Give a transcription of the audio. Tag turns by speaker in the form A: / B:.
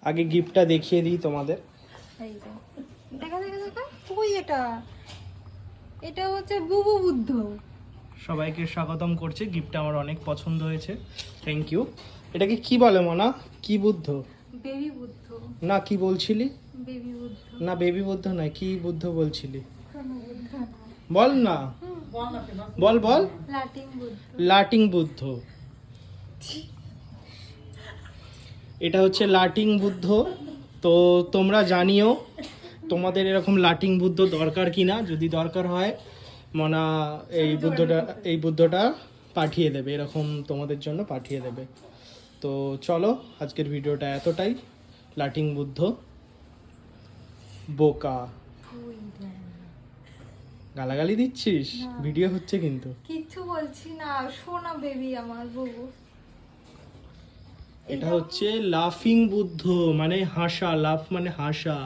A: আগে গিফটটা দেখিয়ে দিই তোমাদের।
B: এই যে দেখা দেখা দেখা ওই এটা হচ্ছে বুবু বুদ্ধ।
A: সবাইকে স্বাগতম করছে, গিফটটা আমার অনেক পছন্দ হয়েছে, থ্যাংক ইউ। এটাকে কি বলে মনা? কি বুদ্ধ?
B: বেবি বুদ্ধ
A: না কি বলছিলি?
B: বেবি বুদ্ধ
A: না বেবি বুদ্ধ নয়, কি বুদ্ধ বলছিলি?
B: কোনো বুদ্ধ না।
A: বল না, বল বল।
B: লাটিন বুদ্ধ।
A: লাটিং বুদ্ধ। এটা হচ্ছে লাটিং বুদ্ধ। তো তোমরা জানিও তোমাদের এরকম লাটিং বুদ্ধ দরকার কিনা। যদি দরকার হয় মনা এই বুদ্ধটা পাঠিয়ে দেবে, এরকম তোমাদের জন্য পাঠিয়ে দেবে। তো চলো আজকের ভিডিওটা এতটাই। লাটিং বুদ্ধ বোকা। গালাগালি দিচ্ছিস?
B: না।
A: ভিডিও হচ্ছে কিন্তু।
B: কিচ্ছু বলছি না, শোনা বেবি আমার বুবু।
A: এটা হচ্ছে লাফিং বুদ্ধ, মানে হাসা, লাফ মানে হাসা।